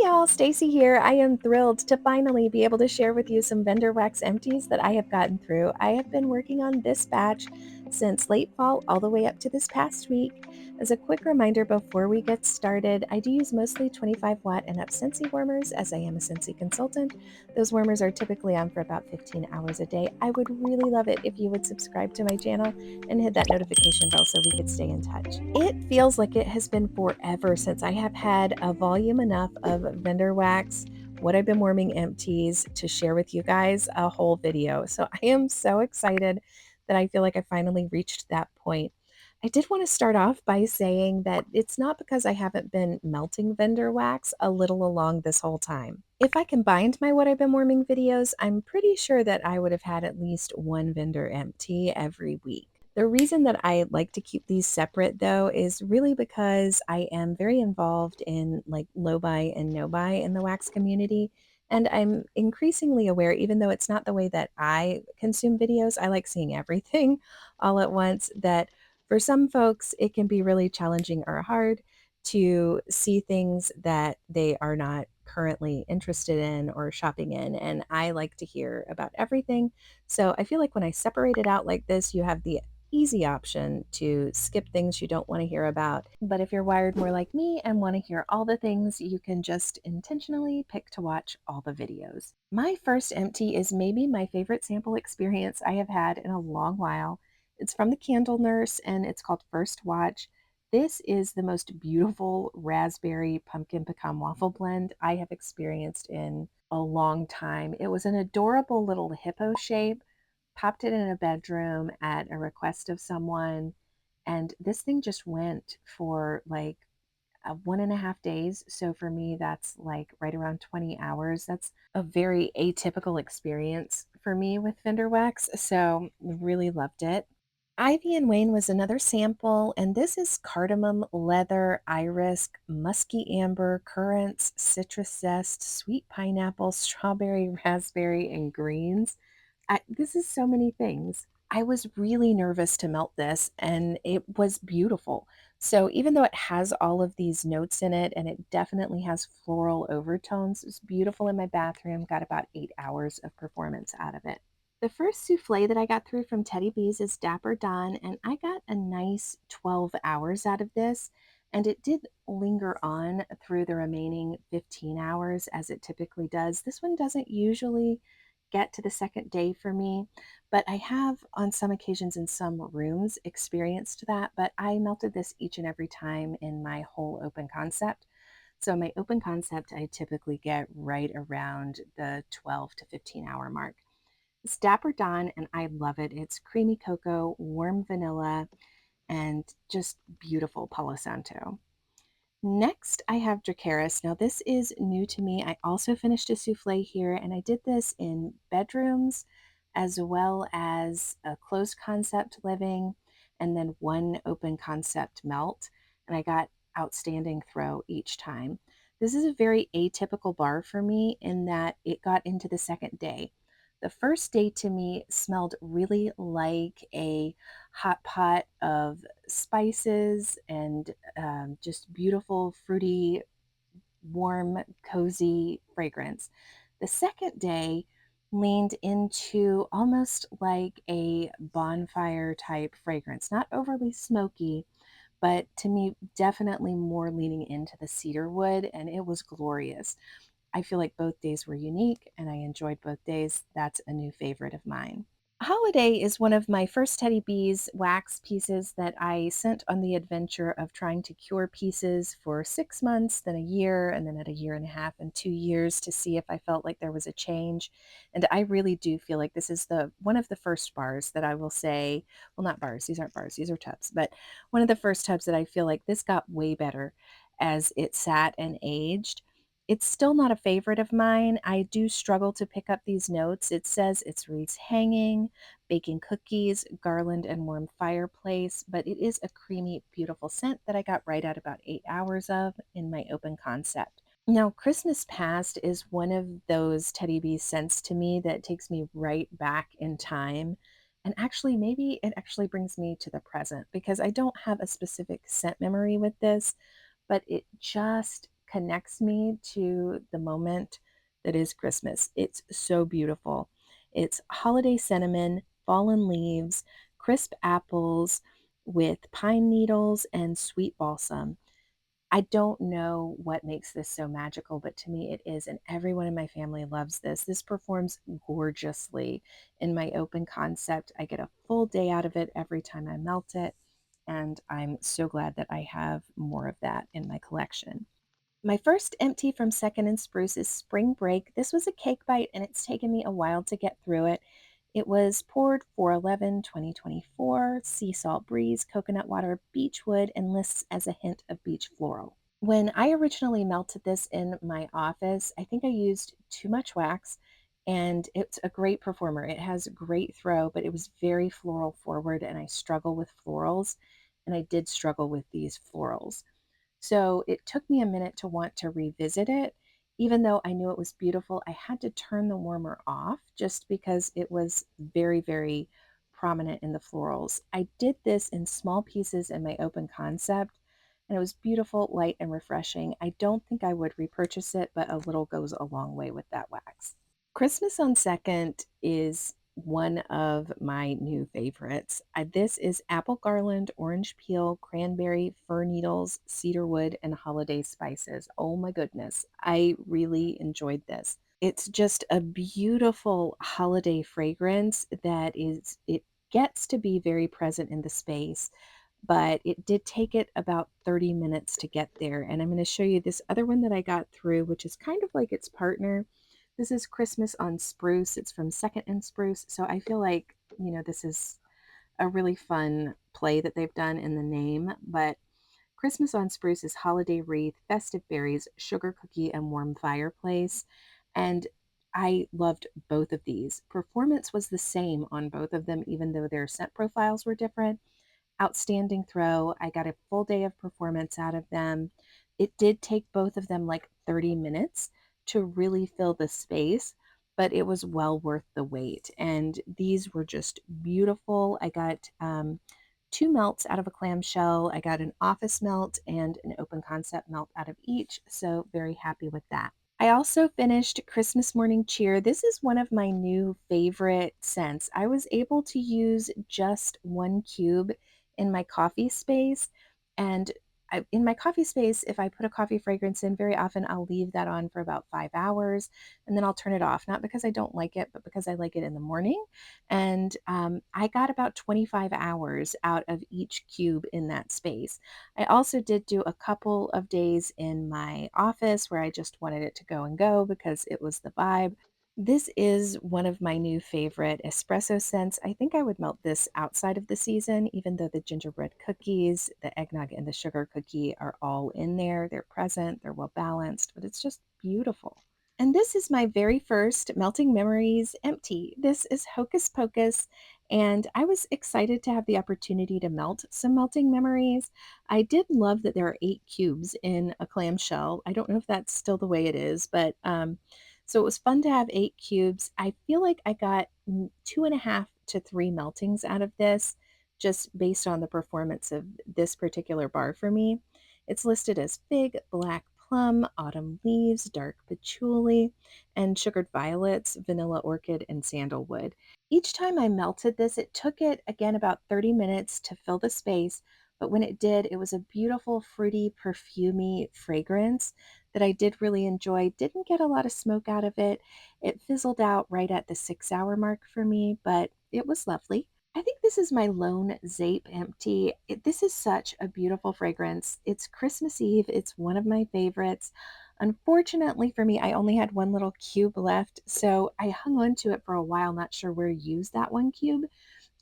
y'all, Stacy here. I am thrilled to finally be able to share with you some vendor wax empties that I have gotten through. I have been working on this batch since late fall all the way up to this past week. As a quick reminder before we get started, I do use mostly 25-watt and up Scentsy warmers as I am a Scentsy consultant. Those warmers are typically on for about 15 hours a day. I would really love it if you would subscribe to my channel and hit that notification bell so we could stay in touch. It feels like it has been forever since I have had a volume enough of vendor wax, what I've been warming empties to share with you guys a whole video. So I am so excited that I feel like I finally reached that point. I did want to start off by saying that it's not because I haven't been melting vendor wax a little along this whole time. If I combined my what I've been warming videos, I'm pretty sure that I would have had at least one vendor empty every week. The reason that I like to keep these separate though is really because I am very involved in like low buy and no buy in the wax community. And I'm increasingly aware, even though it's not the way that I consume videos, I like seeing everything all at once, that for some folks, it can be really challenging or hard to see things that they are not currently interested in or shopping in. And I like to hear about everything. So I feel like when I separate it out like this, you have the easy option to skip things you don't want to hear about. But if you're wired more like me and want to hear all the things, you can just intentionally pick to watch all the videos. My first empty is maybe my favorite sample experience I have had in a long while. It's from the Candle Nurse and it's called First Watch. This is the most beautiful raspberry pumpkin pecan waffle blend I have experienced in a long time. It was an adorable little hippo shape. Popped it in a bedroom at a request of someone, and this thing just went for like 1.5 days. So for me, that's like right around 20 hours. That's a very atypical experience for me with Fender Wax. So really loved it. Ivy and Wayne was another sample, and this is cardamom, leather, iris, musky amber, currants, citrus zest, sweet pineapple, strawberry, raspberry, and greens. This is so many things. I was really nervous to melt this, and it was beautiful. So even though it has all of these notes in it, and it definitely has floral overtones, it's beautiful in my bathroom. Got about 8 hours of performance out of it. The first souffle that I got through from Teddy B's is Dapper Dawn, and I got a nice 12 hours out of this. And it did linger on through the remaining 15 hours as it typically does. This one doesn't usually get to the second day for me, but I have on some occasions in some rooms experienced that. But I melted this each and every time in my whole open concept. So my open concept, I typically get right around the 12 to 15 hour mark. It's Dapper Dawn, and I love it. It's creamy cocoa, warm vanilla, and just beautiful Palo Santo. Next, I have Dracaris. Now, this is new to me. I also finished a souffle here, and I did this in bedrooms as well as a closed concept living, and then one open concept melt. And I got outstanding throw each time. This is a very atypical bar for me in that it got into the second day. The first day to me smelled really like a hot pot of spices and just beautiful, fruity, warm, cozy fragrance. The second day leaned into almost like a bonfire type fragrance, not overly smoky, but to me, definitely more leaning into the cedar wood, and it was glorious. I feel like both days were unique and I enjoyed both days. That's a new favorite of mine. Holiday is one of my first Teddy B's wax pieces that I sent on the adventure of trying to cure pieces for 6 months, then a year, and then at a year and a half and 2 years to see if I felt like there was a change. And I really do feel like this is the one of the first bars that I will say, well, not bars, these aren't bars, these are tubs, but one of the first tubs that I feel like this got way better as it sat and aged. It's still not a favorite of mine. I do struggle to pick up these notes. It says it's wreaths hanging, baking cookies, garland, and warm fireplace, but it is a creamy, beautiful scent that I got right at about 8 hours of in my open concept. Now, Christmas Past is one of those Teddy B scents to me that takes me right back in time. And actually, maybe it actually brings me to the present because I don't have a specific scent memory with this, but it just connects me to the moment that is Christmas. It's so beautiful. It's holiday cinnamon, fallen leaves, crisp apples with pine needles and sweet balsam. I don't know what makes this so magical, but to me it is, and everyone in my family loves this. This performs gorgeously in my open concept. I get a full day out of it every time I melt it, and I'm so glad that I have more of that in my collection. My first empty from Second and Spruce is Spring Break. This was a cake bite, and it's taken me a while to get through it. It was poured 4/11/2024, sea salt breeze, coconut water, beech wood, and lists as a hint of beach floral. When I originally melted this in my office, I think I used too much wax, and it's a great performer. It has great throw, but it was very floral forward, and I struggle with florals, and I did struggle with these florals. So it took me a minute to want to revisit it. Even though I knew it was beautiful, I had to turn the warmer off just because it was very, very prominent in the florals. I did this in small pieces in my open concept, and it was beautiful, light, and refreshing. I don't think I would repurchase it, but a little goes a long way with that wax. Christmas on Second is one of my new favorites. This is apple garland, orange peel, cranberry, fir needles, cedarwood, and holiday spices. Oh my goodness, I really enjoyed this. It's just a beautiful holiday fragrance it gets to be very present in the space, but it did take it about 30 minutes to get there. And I'm going to show you this other one that I got through, which is kind of like its partner. This is Christmas on Spruce. It's from Second and Spruce. So I feel like, this is a really fun play that they've done in the name. But Christmas on Spruce is holiday wreath, festive berries, sugar cookie, and warm fireplace. And I loved both of these. Performance was the same on both of them, even though their scent profiles were different. Outstanding throw. I got a full day of performance out of them. It did take both of them like 30 minutes to really fill the space, but it was well worth the wait. And these were just beautiful. I got two melts out of a clamshell. I got an office melt and an open concept melt out of each. So, very happy with that. I also finished Christmas Morning Cheer. This is one of my new favorite scents. I was able to use just one cube in my coffee space. And in my coffee space, if I put a coffee fragrance in, very often I'll leave that on for about 5 hours and then I'll turn it off. Not because I don't like it, but because I like it in the morning. And I got about 25 hours out of each cube in that space. I also did do a couple of days in my office where I just wanted it to go and go because it was the vibe. This is one of my new favorite espresso scents. I think I would melt this outside of the season, even though the gingerbread cookies, the eggnog, and the sugar cookie are all in there. They're present, they're well balanced, but it's just beautiful. And this is my very first Melting Memories empty. This is Hocus Pocus, and I was excited to have the opportunity to melt some Melting Memories. I did love that there are 8 cubes in a clamshell. I don't know if that's still the way it is, but so it was fun to have 8 cubes. I feel like I got 2.5 to 3 meltings out of this, just based on the performance of this particular bar for me. It's listed as fig, black plum, autumn leaves, dark patchouli, and sugared violets, vanilla orchid, and sandalwood. Each time I melted this, it took it again about 30 minutes to fill the space, but when it did, it was a beautiful, fruity, perfumey fragrance that I did really enjoy. Didn't get a lot of smoke out of it. It fizzled out right at the 6 hour mark for me, but it was lovely. I think this is my lone Zape empty. This is such a beautiful fragrance. It's Christmas Eve. It's one of my favorites. Unfortunately for me, I only had one little cube left, so I hung on to it for a while, not sure where to use that one cube.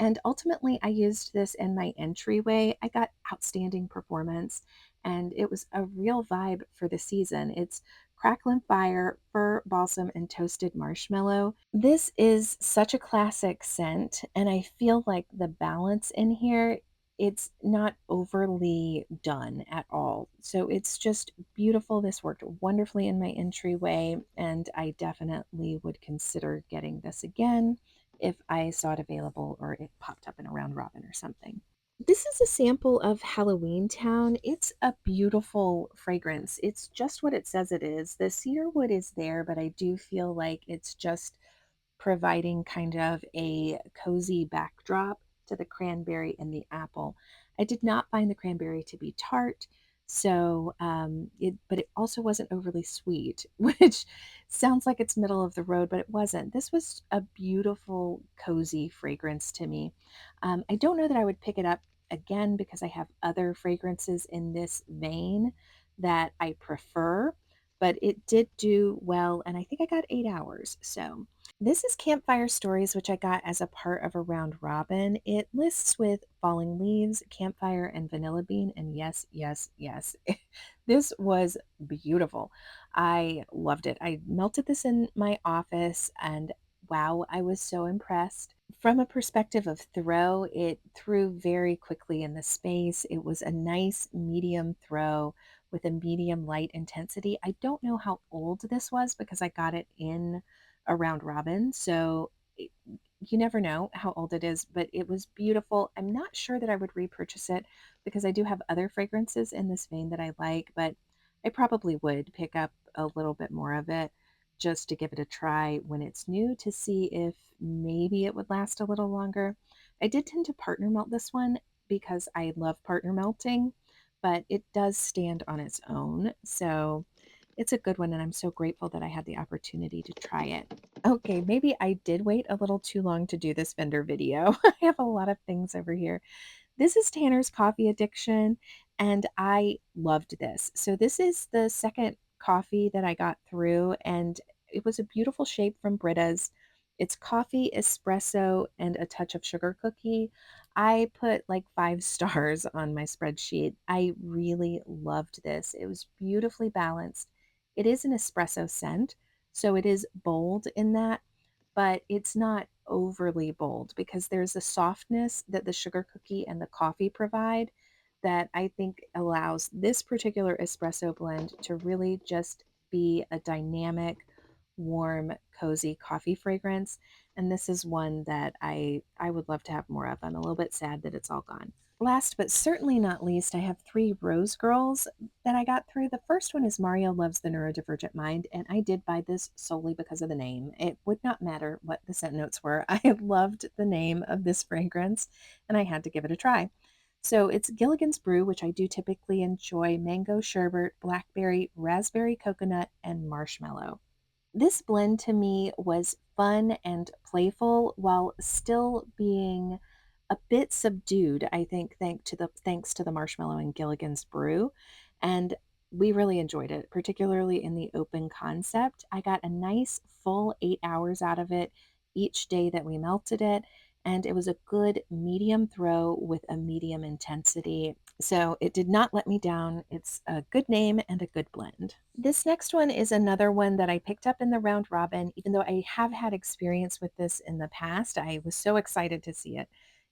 And ultimately, I used this in my entryway. I got outstanding performance, and it was a real vibe for the season. It's crackling fire, fir balsam, and toasted marshmallow. This is such a classic scent, and I feel like the balance in here, it's not overly done at all. So it's just beautiful. This worked wonderfully in my entryway, and I definitely would consider getting this again if I saw it available or it popped up in a round robin or something. This is a sample of Halloween Town. It's a beautiful fragrance. It's just what it says it is. The cedar wood is there, but I do feel like it's just providing kind of a cozy backdrop to the cranberry and the apple. I did not find the cranberry to be tart, so but it also wasn't overly sweet, which sounds like it's middle of the road, but it wasn't. This was a beautiful, cozy fragrance to me. I don't know that I would pick it up again because I have other fragrances in this vein that I prefer, but it did do well, and I think I got 8 hours. So this is Campfire Stories, which I got as a part of a round robin. It lists with falling leaves, campfire, and vanilla bean. And yes, yes, yes, this was beautiful. I loved it. I melted this in my office, and wow, I was so impressed. From a perspective of throw, it threw very quickly in the space. It was a nice medium throw with a medium light intensity. I don't know how old this was because I got it in a round robin. So you never know how old it is, but it was beautiful. I'm not sure that I would repurchase it because I do have other fragrances in this vein that I like, but I probably would pick up a little bit more of it just to give it a try when it's new to see if maybe it would last a little longer. I did tend to partner melt this one because I love partner melting, but it does stand on its own. So it's a good one, and I'm so grateful that I had the opportunity to try it. Okay, maybe I did wait a little too long to do this vendor video. I have a lot of things over here. This is Tanner's Coffee Addiction, and I loved this. So this is the second coffee that I got through, and it was a beautiful shape from Brita's. It's coffee, espresso, and a touch of sugar cookie. I put like 5 stars on my spreadsheet. I really loved this. It was beautifully balanced. It is an espresso scent, so it is bold in that, but it's not overly bold because there's a softness that the sugar cookie and the coffee provide that I think allows this particular espresso blend to really just be a dynamic, warm, cozy coffee fragrance. And this is one that I would love to have more of. I'm a little bit sad that it's all gone. Last but certainly not least, I have 3 Rose Girls that I got through. The first one is Mario Loves the Neurodivergent Mind, and I did buy this solely because of the name. It would not matter what the scent notes were. I loved the name of this fragrance, and I had to give it a try. So it's Gilligan's Brew, which I do typically enjoy mango sherbet, blackberry, raspberry coconut, and marshmallow. This blend to me was fun and playful while still being a bit subdued, I think, thanks to the marshmallow and Gilligan's brew. And we really enjoyed it, particularly in the open concept. I got a nice full 8 hours out of it each day that we melted it. And it was a good medium throw with a medium intensity. So it did not let me down. It's a good name and a good blend. This next one is another one that I picked up in the round robin, even though I have had experience with this in the past. I was so excited to see it.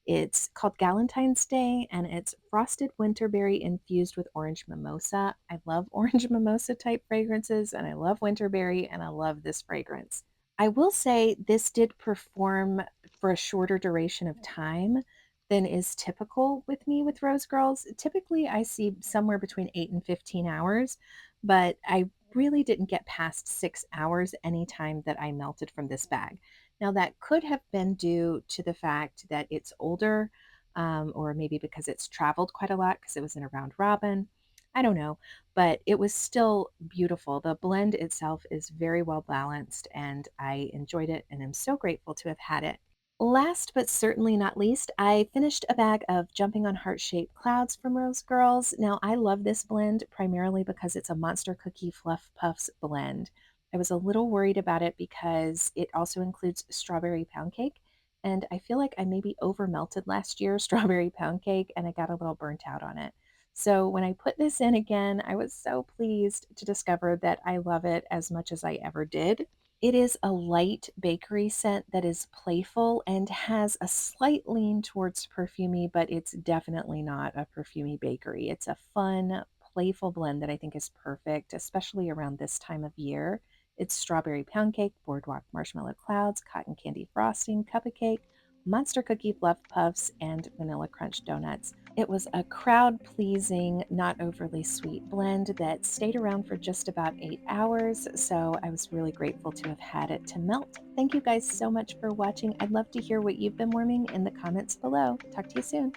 It's called Galentine's Day, and it's frosted winterberry infused with orange mimosa. I love orange mimosa type fragrances, and I love winterberry, and I love this fragrance. I will say this did perform for a shorter duration of time than is typical with me with Rose Girls. Typically, I see somewhere between 8 and 15 hours, but I really didn't get past 6 hours anytime that I melted from this bag. Now, that could have been due to the fact that it's older, or maybe because it's traveled quite a lot because it was in a round robin. I don't know, but it was still beautiful. The blend itself is very well balanced, and I enjoyed it, and I'm so grateful to have had it. Last but certainly not least, I finished a bag of Jumping on Heart-Shaped Clouds from Rose Girls. Now, I love this blend primarily because it's a Monster Cookie Fluff Puffs blend. I was a little worried about it because it also includes strawberry pound cake, and I feel like I maybe over melted last year strawberry pound cake, and I got a little burnt out on it. So when I put this in again, I was so pleased to discover that I love it as much as I ever did. It is a light bakery scent that is playful and has a slight lean towards perfumey, but it's definitely not a perfumey bakery. It's a fun, playful blend that I think is perfect, especially around this time of year. It's strawberry pound cake, boardwalk marshmallow clouds, cotton candy frosting, cup of cake, Monster Cookie Fluff Puffs, and Vanilla Crunch Donuts. It was a crowd-pleasing, not overly sweet blend that stayed around for just about 8 hours, so I was really grateful to have had it to melt. Thank you guys so much for watching. I'd love to hear what you've been warming in the comments below. Talk to you soon.